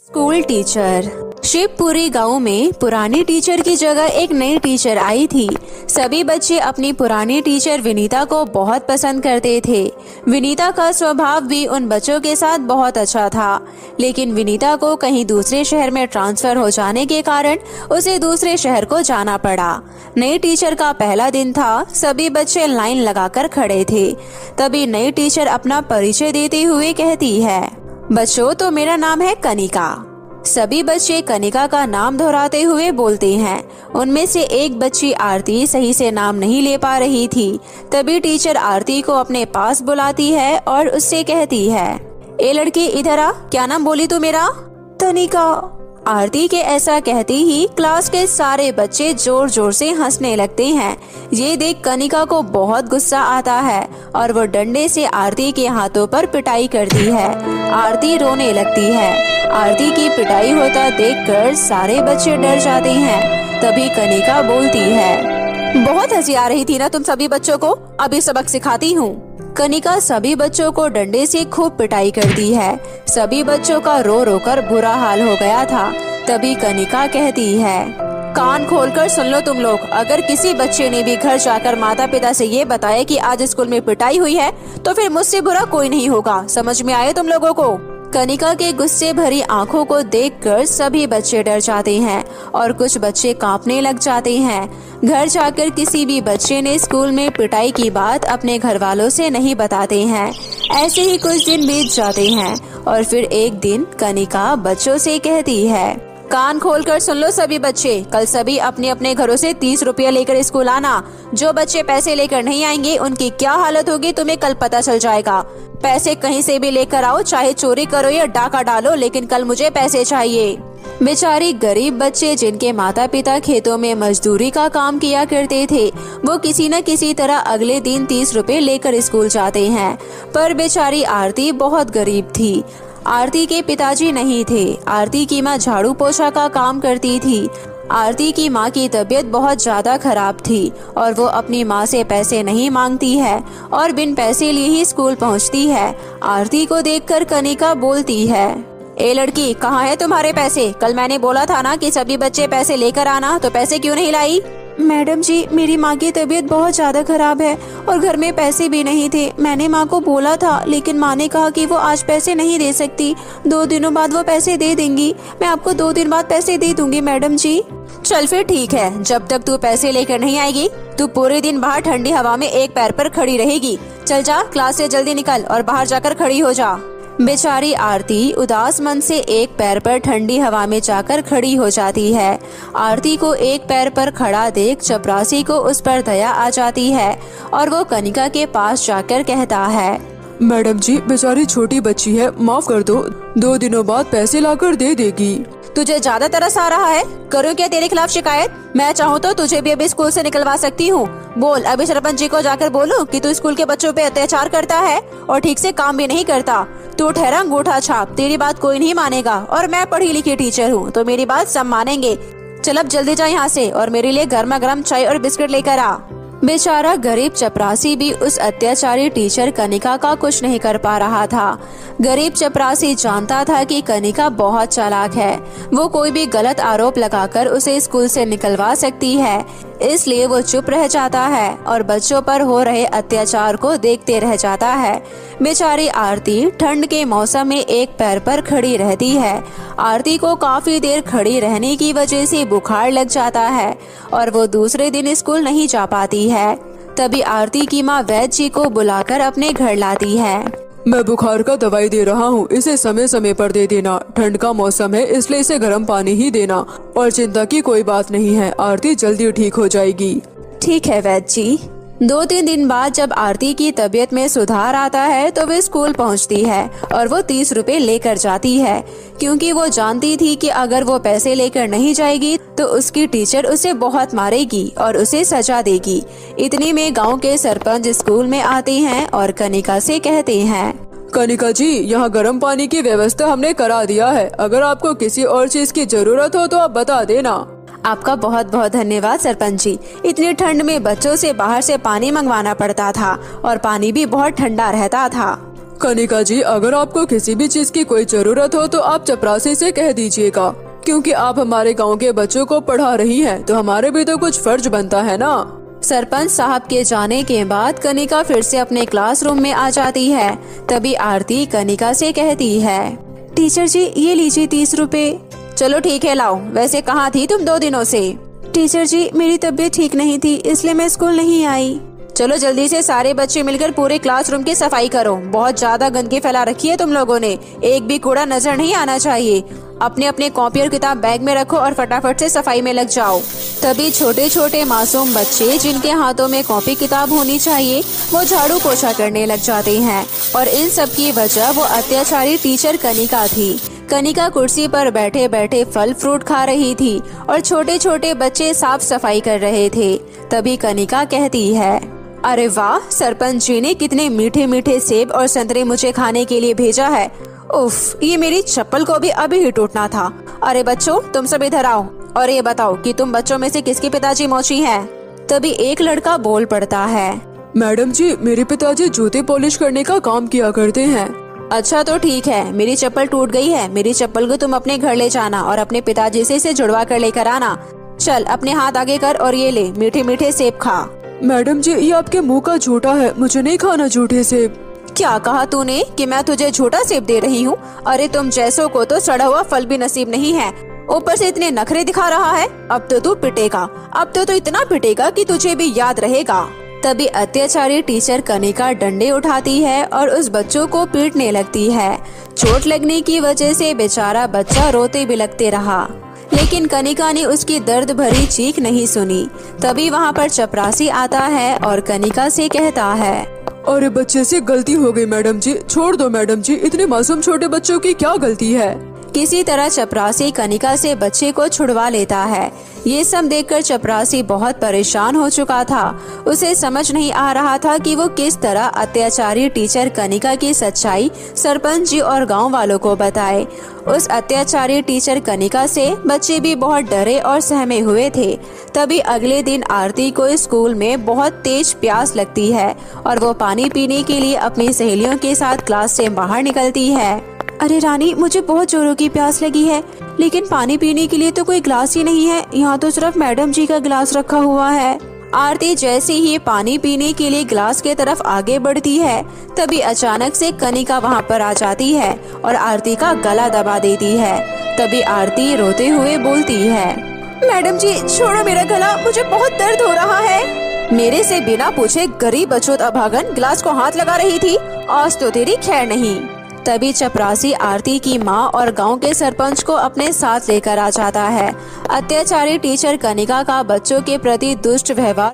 School teacher. Shivpuri गांव में पुरानी टीचर की जगह एक नई टीचर आई थी। सभी बच्चे अपनी पुरानी टीचर विनीता को बहुत पसंद करते थे। विनीता का स्वभाव भी उन बच्चों के साथ बहुत अच्छा था, लेकिन विनीता को कहीं दूसरे शहर में ट्रांसफर हो जाने के कारण उसे दूसरे शहर को जाना पड़ा। नई टीचर का पहला दिन था। सभी बच्चे लाइन लगाकर खड़े थे। तभी नई टीचर अपना परिचय देते हुए कहती है, बच्चों तो मेरा नाम है कनिका। सभी बच्चे कनिका का नाम दोहराते हुए बोलते हैं। उनमें से एक बच्ची आरती सही से नाम नहीं ले पा रही थी। तभी टीचर आरती को अपने पास बुलाती है और उससे कहती है, ए लड़की इधर आ, क्या नाम बोली तू मेरा? कनिका। आरती के ऐसा कहते ही क्लास के सारे बच्चे जोर जोर से हंसने लगते हैं। ये देख कनिका को बहुत गुस्सा आता है और वो डंडे से आरती के हाथों पर पिटाई करती है। आरती रोने लगती है। आरती की पिटाई होता देखकर सारे बच्चे डर जाते हैं। तभी कनिका बोलती है, बहुत हंसी आ रही थी ना तुम सभी बच्चों को, अभी सबक सिखाती हूँ। कनिका सभी बच्चों को डंडे से खूब पिटाई करती है। सभी बच्चों का रो रो कर बुरा हाल हो गया था। तभी कनिका कहती है, कान खोलकर सुन लो तुम लोग, अगर किसी बच्चे ने भी घर जाकर माता पिता से ये बताया कि आज स्कूल में पिटाई हुई है तो फिर मुझसे बुरा कोई नहीं होगा। समझ में आए तुम लोगों को? कनिका के गुस्से भरी आंखों को देखकर सभी बच्चे डर जाते हैं और कुछ बच्चे कांपने लग जाते हैं। घर जाकर किसी भी बच्चे ने स्कूल में पिटाई की बात अपने घर वालों से नहीं बताते हैं। ऐसे ही कुछ दिन बीत जाते हैं और फिर एक दिन कनिका बच्चों से कहती है, कान खोलकर सुन लो सभी बच्चे, कल सभी अपने अपने घरों से 30 रुपया लेकर स्कूल आना। जो बच्चे पैसे लेकर नहीं आएंगे उनकी क्या हालत होगी तुम्हें कल पता चल जाएगा। पैसे कहीं से भी लेकर आओ, चाहे चोरी करो या डाका डालो, लेकिन कल मुझे पैसे चाहिए। बेचारी गरीब बच्चे जिनके माता पिता खेतों में मजदूरी का काम किया करते थे, वो किसी न किसी तरह अगले दिन 30 रुपए लेकर स्कूल जाते हैं। पर बेचारी आरती बहुत गरीब थी। आरती के पिताजी नहीं थे। आरती की माँ झाड़ू पोछा का काम करती थी। आरती की माँ की तबीयत बहुत ज्यादा खराब थी और वो अपनी माँ से पैसे नहीं मांगती है और बिन पैसे लिए ही स्कूल पहुँचती है। आरती को देखकर कनिका बोलती है, ए लड़की कहाँ है तुम्हारे पैसे? कल मैंने बोला था ना कि सभी बच्चे पैसे लेकर आना, तो पैसे क्यों नहीं लाई? मैडम जी, मेरी माँ की तबीयत बहुत ज्यादा खराब है और घर में पैसे भी नहीं थे। मैंने माँ को बोला था, लेकिन माँ ने कहा कि वो आज पैसे नहीं दे सकती, 2 दिनों बाद वो पैसे दे देंगी। मैं आपको 2 दिन बाद पैसे दे दूंगी मैडम जी। चल फिर ठीक है, जब तक तू पैसे लेकर नहीं आएगी तू पूरे दिन बाहर ठंडी हवा में एक पैर पर खड़ी रहेगी। चल जा, क्लास से जल्दी निकल और बाहर जाकर खड़ी हो जा। बेचारी आरती उदास मन से एक पैर पर ठंडी हवा में जाकर खड़ी हो जाती है। आरती को एक पैर पर खड़ा देख चपरासी को उस पर दया आ जाती है और वो कनिका के पास जाकर कहता है, मैडम जी बेचारी छोटी बच्ची है, माफ कर दो, 2 दिनों बाद पैसे लाकर दे देगी। तुझे ज्यादा तरस आ रहा है? करूँ क्या तेरे खिलाफ शिकायत? मैं चाहूँ तो तुझे भी अभी स्कूल से निकलवा सकती हूँ। बोल, अभी सरपंच जी को जाकर बोलूँ कि तू स्कूल के बच्चों पे अत्याचार करता है और ठीक से काम भी नहीं करता। तू ठहरा अंगूठा छाप, तेरी बात कोई नहीं मानेगा और मैं पढ़ी लिखी टीचर हूँ तो मेरी बात सब मानेंगे। चल अब जल्दी जा यहाँ से और मेरे लिए गर्मा गर्म चाय और बिस्किट लेकर आ। बेचारा गरीब चपरासी भी उस अत्याचारी टीचर कनिका का कुछ नहीं कर पा रहा था। गरीब चपरासी जानता था कि कनिका बहुत चालाक है, वो कोई भी गलत आरोप लगाकर उसे स्कूल से निकलवा सकती है। इसलिए वो चुप रह जाता है और बच्चों पर हो रहे अत्याचार को देखते रह जाता है। बेचारी आरती ठंड के मौसम में एक पैर पर खड़ी रहती है। आरती को काफी देर खड़ी रहने की वजह से बुखार लग जाता है और वो दूसरे दिन स्कूल नहीं जा पाती है। तभी आरती की माँ वैद्य जी को बुलाकर अपने घर लाती है। मैं बुखार का दवाई दे रहा हूँ, इसे समय समय पर दे देना। ठंड का मौसम है इसलिए इसे गर्म पानी ही देना और चिंता की कोई बात नहीं है, आरती जल्दी ठीक हो जाएगी। ठीक है वैद्य जी। 2-3 दिन बाद जब आरती की तबीयत में सुधार आता है तो वे स्कूल पहुंचती है और वो 30 रुपए लेकर जाती है, क्योंकि वो जानती थी कि अगर वो पैसे लेकर नहीं जाएगी तो उसकी टीचर उसे बहुत मारेगी और उसे सजा देगी। इतनी में गांव के सरपंच स्कूल में आते हैं और कनिका से कहते हैं, कनिका जी, यहाँ गर्म पानी की व्यवस्था हमने करा दिया है, अगर आपको किसी और चीज की जरूरत हो तो आप बता देना। आपका बहुत बहुत धन्यवाद सरपंच जी। इतनी ठंड में बच्चों से बाहर से पानी मंगवाना पड़ता था और पानी भी बहुत ठंडा रहता था। कनिका जी, अगर आपको किसी भी चीज की कोई जरूरत हो तो आप चपरासी से कह दीजिएगा, क्योंकि आप हमारे गांव के बच्चों को पढ़ा रही हैं, तो हमारे भी तो कुछ फर्ज बनता है ना। सरपंच साहब के जाने के बाद कनिका फिर से अपने क्लासरूम में आ जाती है। तभी आरती कनिका से कहती है, टीचर जी ये लीजिए 30 रुपए। चलो ठीक है, लाओ। वैसे कहाँ थी तुम 2 दिनों से? टीचर जी मेरी तबीयत ठीक नहीं थी, इसलिए मैं स्कूल नहीं आई। चलो जल्दी से सारे बच्चे मिलकर पूरे क्लासरूम की सफाई करो। बहुत ज्यादा गंदगी फैला रखी है तुम लोगों ने, एक भी कूड़ा नजर नहीं आना चाहिए। अपने अपने कॉपी और किताब बैग में रखो और फटाफट से सफाई में लग जाओ। तभी छोटे छोटे मासूम बच्चे जिनके हाथों में कॉपी किताब होनी चाहिए वो झाड़ू पोछा करने लग जाते हैं, और इन सब की वजह वो अत्याचारी टीचर कनिका थी। कनिका कुर्सी पर बैठे बैठे फल फ्रूट खा रही थी और छोटे छोटे बच्चे साफ सफाई कर रहे थे। तभी कनिका कहती है, अरे वाह, सरपंच जी ने कितने मीठे मीठे सेब और संतरे मुझे खाने के लिए भेजा है। उफ, ये मेरी चप्पल को भी अभी ही टूटना था। अरे बच्चों, तुम सब इधर आओ और ये बताओ कि तुम बच्चों में से किसके पिताजी मोची हैं? तभी एक लड़का बोल पड़ता है, मैडम जी, मेरे पिताजी जूते पॉलिश करने का काम किया करते हैं। अच्छा तो ठीक है, मेरी चप्पल टूट गई है। मेरी चप्पल को तुम अपने घर ले जाना और अपने पिताजी से इसे जुड़वा कर लेकर आना। चल अपने हाथ आगे कर और ये ले मीठे मीठे सेब खा। मैडम जी, ये आपके मुंह का झूठा है, मुझे नहीं खाना झूठे सेब। क्या कहा तूने कि मैं तुझे झूठा सेब दे रही हूँ? अरे तुम जैसों को तो सड़ा हुआ फल भी नसीब नहीं है, ऊपर से इतने नखरे दिखा रहा है। अब तो तू पिटेगा, अब तो इतना पिटेगा कि तुझे भी याद रहेगा। तभी अत्याचारी टीचर कनिका डंडे उठाती है और उस बच्चों को पीटने लगती है। चोट लगने की वजह से बेचारा बच्चा रोते बिलखते रहा, लेकिन कनिका ने उसकी दर्द भरी चीख नहीं सुनी। तभी वहाँ पर चपरासी आता है और कनिका से कहता है, अरे बच्चे से गलती हो गई मैडम जी, छोड़ दो मैडम जी, इतने मासूम छोटे बच्चों की क्या गलती है। किसी तरह चपरासी कनिका से बच्चे को छुड़वा लेता है। ये सब देखकर चपरासी बहुत परेशान हो चुका था। उसे समझ नहीं आ रहा था कि वो किस तरह अत्याचारी टीचर कनिका की सच्चाई सरपंच जी और गांव वालों को बताए। उस अत्याचारी टीचर कनिका से बच्चे भी बहुत डरे और सहमे हुए थे। तभी अगले दिन आरती को स्कूल में बहुत तेज प्यास लगती है और वो पानी पीने के लिए अपनी सहेलियों के साथ क्लास से बाहर निकलती है। अरे रानी, मुझे बहुत जोरों की प्यास लगी है, लेकिन पानी पीने के लिए तो कोई ग्लास ही नहीं है। यहाँ तो सिर्फ मैडम जी का गिलास रखा हुआ है। आरती जैसे ही पानी पीने के लिए गिलास के तरफ आगे बढ़ती है, तभी अचानक से कनिका वहाँ पर आ जाती है और आरती का गला दबा देती है। तभी आरती रोते हुए बोलती है, मैडम जी छोड़ो मेरा गला, मुझे बहुत दर्द हो रहा है। मेरे से बिना पूछे गरीब अछूत अभागन गिलास को हाथ लगा रही थी, आज तो तेरी खैर नहीं। तभी चपरासी आरती की माँ और गांव के सरपंच को अपने साथ लेकर आ जाता है। अत्याचारी टीचर कनिका का बच्चों के प्रति दुष्ट व्यवहार